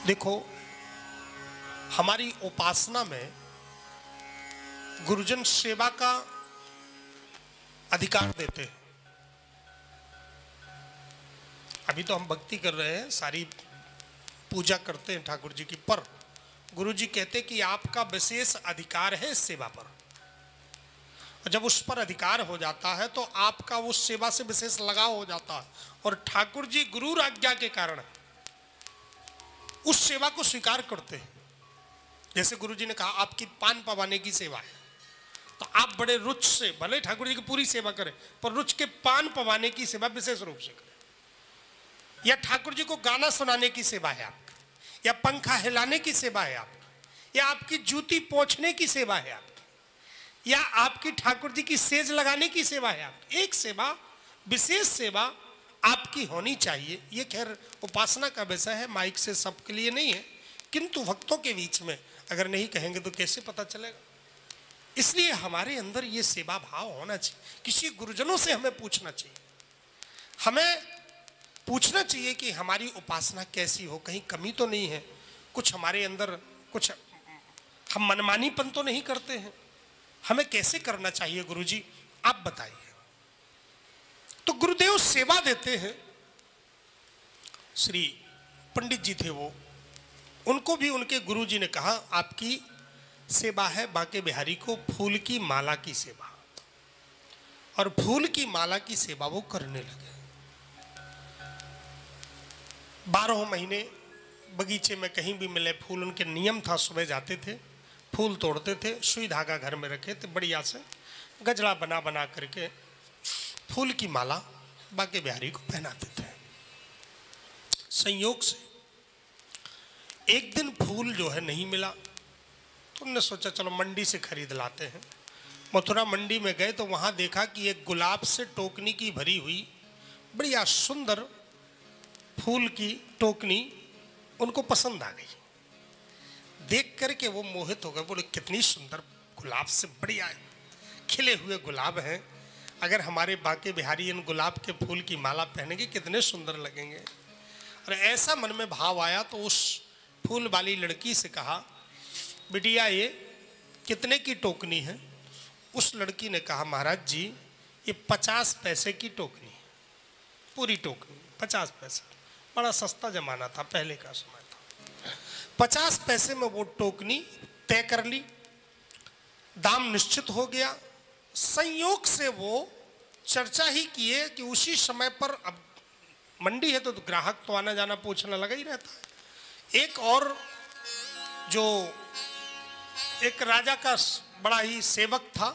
देखो, हमारी उपासना में गुरुजन सेवा का अधिकार देते हैं। अभी तो हम भक्ति कर रहे हैं, सारी पूजा करते हैं ठाकुर जी की, पर गुरु जी कहते कि आपका विशेष अधिकार है इस सेवा पर। और जब उस पर अधिकार हो जाता है तो आपका उस सेवा से विशेष लगाव हो जाता है, और ठाकुर जी गुरु आज्ञा के कारण उस सेवा को स्वीकार करते हैं। जैसे गुरु जी ने कहा आपकी पान पवाने की सेवा है, तो आप बड़े रुचि से, भले ठाकुर जी की पूरी सेवा करें, पर रुचि के पान पवाने की सेवा विशेष रूप से करें। या ठाकुर जी को गाना सुनाने की सेवा है आपकी, या पंखा हिलाने की सेवा है आपकी, या आपकी जूती पोंछने की सेवा है आपकी, या आपकी ठाकुर जी की सेज लगाने की सेवा है आपकी। एक सेवा, विशेष सेवा आपकी होनी चाहिए। ये खैर उपासना का विषय है, माइक से सबके लिए नहीं है, किंतु भक्तों के बीच में अगर नहीं कहेंगे तो कैसे पता चलेगा। इसलिए हमारे अंदर ये सेवा भाव होना चाहिए। किसी गुरुजनों से हमें पूछना चाहिए, हमें पूछना चाहिए कि हमारी उपासना कैसी हो, कहीं कमी तो नहीं है, कुछ हमारे अंदर कुछ हम मनमानीपन तो नहीं करते हैं। हमें कैसे करना चाहिए गुरुजी, आप बताइए। तो गुरुदेव सेवा देते हैं। श्री पंडित जी थे वो, उनको भी उनके गुरुजी ने कहा आपकी सेवा है बांके बिहारी को फूल की माला की सेवा, और फूल की माला की सेवा वो करने लगे। 12 महीने बगीचे में कहीं भी मिले फूल, उनके नियम था, सुबह जाते थे, फूल तोड़ते थे, सुई धागा घर में रखे थे, बढ़िया से गजला बना बना करके फूल की माला बांके बिहारी को पहनाते थे। संयोग से एक दिन फूल जो है नहीं मिला, तो उन्होंने सोचा चलो मंडी से खरीद लाते हैं। मथुरा मंडी में गए तो वहाँ देखा कि एक गुलाब से टोकनी की भरी हुई बढ़िया सुंदर फूल की टोकनी उनको पसंद आ गई। देख करके वो मोहित हो गए, बोले कितनी सुंदर गुलाब से बढ़िया है, खिले हुए गुलाब हैं, अगर हमारे बांके बिहारी इन गुलाब के फूल की माला पहनेंगे कितने सुंदर लगेंगे। और ऐसा मन में भाव आया तो उस फूल वाली लड़की से कहा बिटिया ये कितने की टोकनी है। उस लड़की ने कहा महाराज जी ये 50 पैसे की टोकनी है, पूरी टोकनी 50 पैसे, बड़ा सस्ता जमाना था, पहले का समय था। 50 पैसे में वो टोकनी तय कर ली, दाम निश्चित हो गया। संयोग से वो चर्चा ही किए कि उसी समय पर, अब मंडी है तो ग्राहक तो आना जाना पूछना लगा ही रहता है। एक और जो एक राजा का बड़ा ही सेवक था,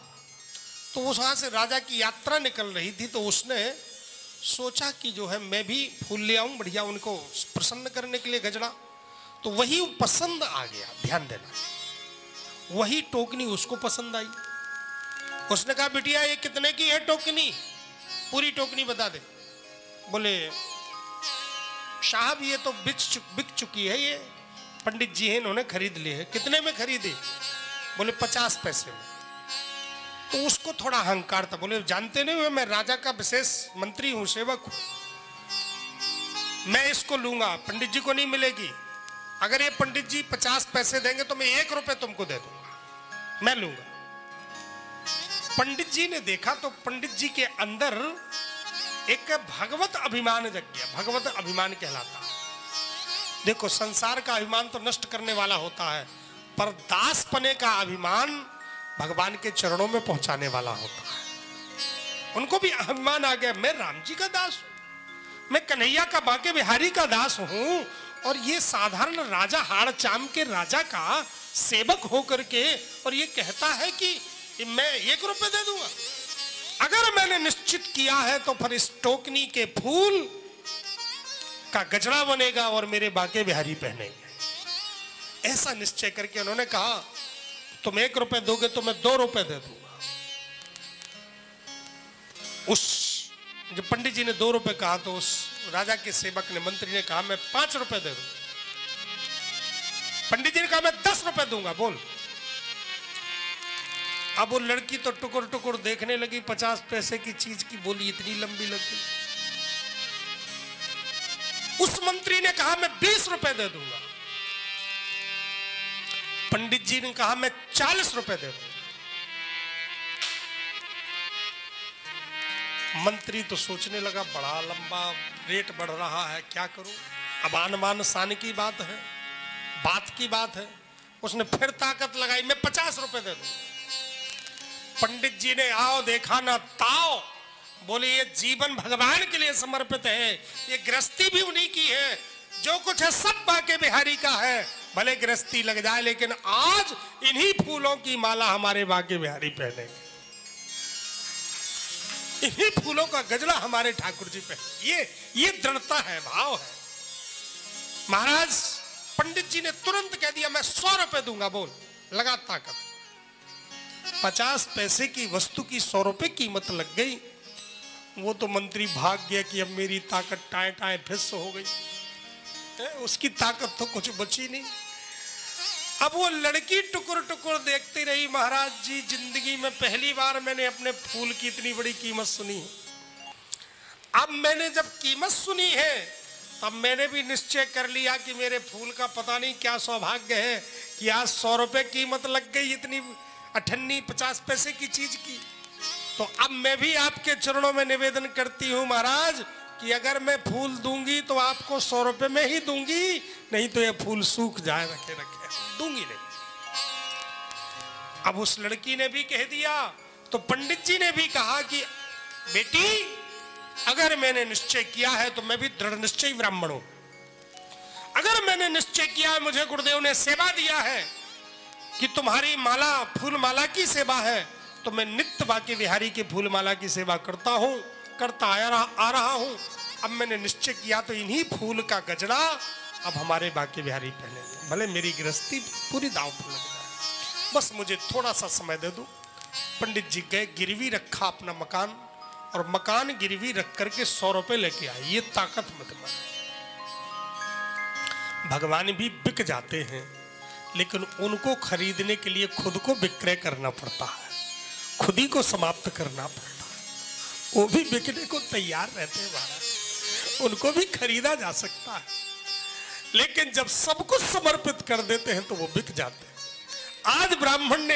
तो वहाँ से राजा की यात्रा निकल रही थी, तो उसने सोचा कि जो है मैं भी फूल ले आऊं बढ़िया उनको प्रसन्न करने के लिए गजरा, तो वही पसंद आ गया। ध्यान देना, वही टोकनी उसको पसंद आई। उसने कहा बिटिया ये कितने की है टोकनी, पूरी टोकनी बता दे। बोले साहब ये तो बिक चुकी है, ये पंडित जी हैं इन्होंने खरीद ली है। कितने में खरीदी? बोले 50 पैसे में। तो उसको थोड़ा अहंकार था, बोले जानते नहीं हुए मैं राजा का विशेष मंत्री हूं, सेवक हूं, मैं इसको लूंगा, पंडित जी को नहीं मिलेगी। अगर ये पंडित जी 50 पैसे देंगे तो मैं 1 रुपए तुमको दे दूंगा, मैं लूंगा। पंडित जी ने देखा तो पंडित जी के अंदर एक भगवत अभिमान जग गया। भगवत अभिमान कहलाता है। देखो संसार का अभिमान तो नष्ट करने वाला होता है, पर दासपने का अभिमान भगवान के चरणों में पहुंचाने वाला होता है। उनको भी अभिमान आ गया, मैं राम जी का दास हूं, मैं कन्हैया का बांके बिहारी का दास हूं, और ये साधारण राजा हाड़ चाम के राजा का सेवक होकर के, और ये कहता है कि मैं 1 रुपए दे दूंगा। अगर मैंने निश्चित किया है तो फिर इस टोकनी के फूल का गजरा बनेगा और मेरे बांके बिहारी पहनेंगे। ऐसा निश्चय करके उन्होंने कहा तुम 1 रुपए दोगे तो मैं 2 रुपए दे दूंगा। उस जब पंडित जी ने 2 रुपए कहा तो उस राजा के सेवक ने, मंत्री ने कहा मैं 5 रुपए दे दूंगा। पंडित जी ने कहा मैं 10 रुपए दूंगा, बोल। अब वो लड़की तो टुकुर टुकुर देखने लगी, 50 पैसे की चीज की बोली इतनी लंबी लग गई। उस मंत्री ने कहा मैं 20 रुपए दे दूंगा। पंडित जी ने कहा मैं 40 रुपए दे दूं। मंत्री तो सोचने लगा बड़ा लंबा रेट बढ़ रहा है, क्या करूं। अब आन बान शान की बात है, बात की बात है। उसने फिर ताकत लगाई, मैं 50 रुपए दे दूं। पंडित जी ने आओ देखा ना ताओ, बोले ये जीवन भगवान के लिए समर्पित है, ये गृहस्थी भी उन्हीं की है, जो कुछ है सब बाके बिहारी का है, भले गृहस्थी लग जाए लेकिन आज इन्हीं फूलों की माला हमारे बाके बिहारी पहनेंगे, इन्हीं फूलों का गजरा हमारे ठाकुर जी पहने। ये दृढ़ता है, भाव है। महाराज पंडित जी ने तुरंत कह दिया मैं 100 रुपए दूंगा। बोल लगा ताकत। 50 पैसे की वस्तु की 100 रुपए कीमत लग गई। वो तो मंत्री भाग गया कि अब मेरी ताकत टाए टाए फिस हो गई, उसकी ताकत तो कुछ बची नहीं। अब वो लड़की टुकुर टुकुर देखती रही। महाराज जी जिंदगी में पहली बार मैंने अपने फूल की इतनी बड़ी कीमत सुनी है। अब मैंने जब कीमत सुनी है तब मैंने भी निश्चय कर लिया कि मेरे फूल का पता नहीं क्या सौभाग्य है कि आज 100 रुपए कीमत लग गई इतनी अठन्नी 50 पैसे की चीज की। तो अब मैं भी आपके चरणों में निवेदन करती हूं महाराज कि अगर मैं फूल दूंगी तो आपको 100 रुपए में ही दूंगी, नहीं तो ये फूल सूख जाए, रखे रखे दूंगी नहीं। अब उस लड़की ने भी कह दिया तो पंडित जी ने भी कहा कि बेटी अगर मैंने निश्चय किया है तो मैं भी दृढ़ निश्चयी ब्राह्मण हूं। अगर मैंने निश्चय किया है, मुझे गुरुदेव ने सेवा दिया है कि तुम्हारी माला फूल माला की सेवा है, तो मैं नित्य बाके बिहारी के फूल माला की सेवा करता हूं, करता आ रहा हूं। अब मैंने निश्चय किया तो इन्हीं फूल का गजरा अब हमारे बाके बिहारी पहनेंगे, भले मेरी गृहस्थी पूरी दांव पर लग जाए, बस मुझे थोड़ा सा समय दे दो। पंडित जी गए, गिरवी रखा अपना मकान, और मकान गिरवी रख करके 100 रुपए लेके आए। ये ताकत मत मानो। भगवान भी बिक जाते हैं लेकिन उनको खरीदने के लिए खुद को विक्रय करना पड़ता है, खुद ही को समाप्त करना पड़ता है। वो भी बिकने को तैयार रहते हैं महाराज, उनको भी खरीदा जा सकता है, लेकिन जब सब कुछ समर्पित कर देते हैं तो वो बिक जाते हैं। आज ब्राह्मण ने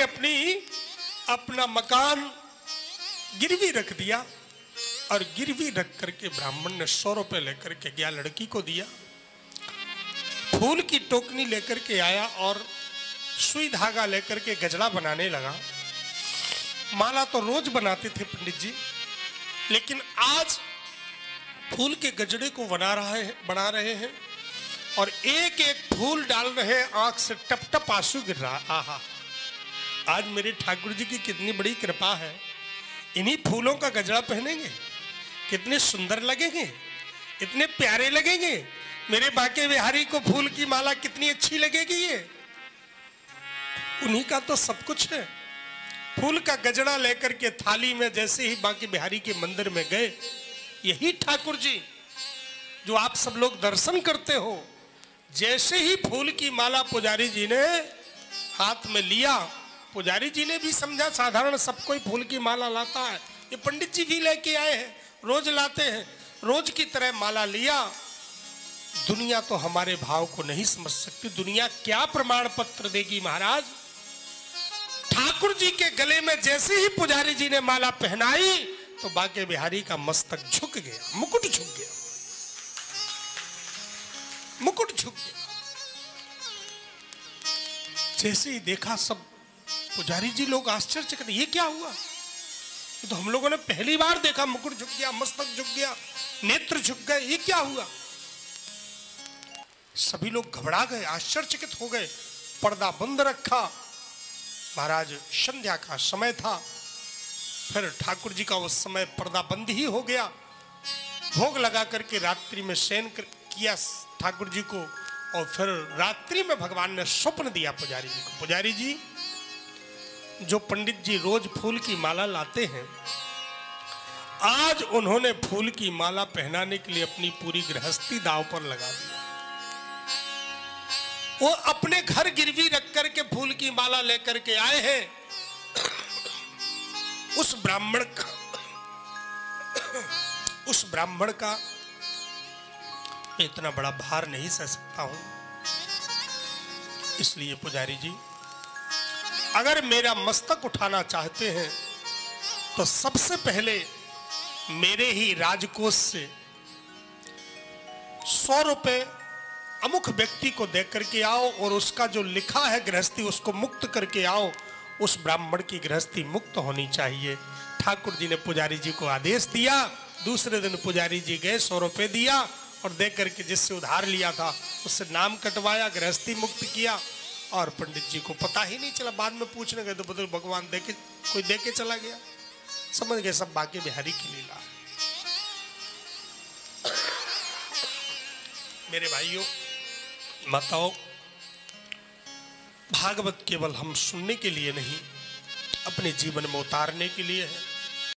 अपना मकान गिरवी रख दिया, और गिरवी रख करके ब्राह्मण ने 100 रुपए लेकर के गया, लड़की को दिया, फूल की टोकनी लेकर के आया और सुई धागा लेकर के गजरा बनाने लगा। माला तो रोज बनाते थे पंडित जी, लेकिन आज फूल के गजरे को बना रहे हैं और एक एक फूल डाल रहे हैं, आंख से टप टप आंसू गिर रहा। आहा, आज मेरे ठाकुर जी की कितनी बड़ी कृपा है, इन्हीं फूलों का गजरा पहनेंगे, कितने सुंदर लगेंगे, इतने प्यारे लगेंगे। मेरे बाके बिहारी को फूल की माला कितनी अच्छी लगेगी, ये उन्हीं का तो सब कुछ है। फूल का गजरा लेकर के थाली में जैसे ही बाके बिहारी के मंदिर में गए, यही ठाकुर जी जो आप सब लोग दर्शन करते हो, जैसे ही फूल की माला पुजारी जी ने हाथ में लिया, पुजारी जी ने भी समझा साधारण सब कोई फूल की माला लाता है, ये पंडित जी भी लेके आए हैं, रोज लाते हैं, रोज की तरह माला लिया। दुनिया तो हमारे भाव को नहीं समझ सकती, दुनिया क्या प्रमाण पत्र देगी महाराज। ठाकुर जी के गले में जैसे ही पुजारी जी ने माला पहनाई तो बाके बिहारी का मस्तक झुक गया, मुकुट झुक गया, मुकुट झुक गया। जैसे ही देखा सब पुजारी जी लोग आश्चर्यचकित, ये क्या हुआ, तो हम लोगों ने पहली बार देखा, मुकुट झुक गया, मस्तक झुक गया, नेत्र झुक गए, ये क्या हुआ। सभी लोग घबरा गए, आश्चर्यचकित हो गए, पर्दा बंद रखा। महाराज संध्या का समय था, फिर ठाकुर जी का उस समय पर्दा बंद ही हो गया। भोग लगा करके रात्रि में शयन किया ठाकुर जी को, और फिर रात्रि में भगवान ने स्वप्न दिया पुजारी जी को। पुजारी जी, जो पंडित जी रोज फूल की माला लाते हैं, आज उन्होंने फूल की माला पहनाने के लिए अपनी पूरी गृहस्थी दांव पर लगा दिया। वो अपने घर गिरवी रख करके फूल की माला लेकर के आए हैं। उस ब्राह्मण का इतना बड़ा भार नहीं सह सकता हूं, इसलिए पुजारी जी अगर मेरा मस्तक उठाना चाहते हैं तो सबसे पहले मेरे ही राजकोष से 100 रुपए अमुक व्यक्ति को दे करके आओ और उसका जो लिखा है गृहस्थी उसको मुक्त करके आओ। उस ब्राह्मण की गृहस्थी मुक्त होनी चाहिए। ठाकुर जी ने पुजारी जी को आदेश दिया। दूसरे दिन पुजारी जी गए, 100 रुपए दिया और दे करके जिससे उधार लिया था उससे नाम कटवाया, गृहस्थी मुक्त किया। और पंडित जी को पता ही नहीं चला। बाद में पूछने गए तो बदल भगवान देके कोई दे के चला गया। समझ गए सब बाकी बिहारी की लीला। मेरे भाइयों माताओं, भागवत केवल हम सुनने के लिए नहीं, अपने जीवन में उतारने के लिए है।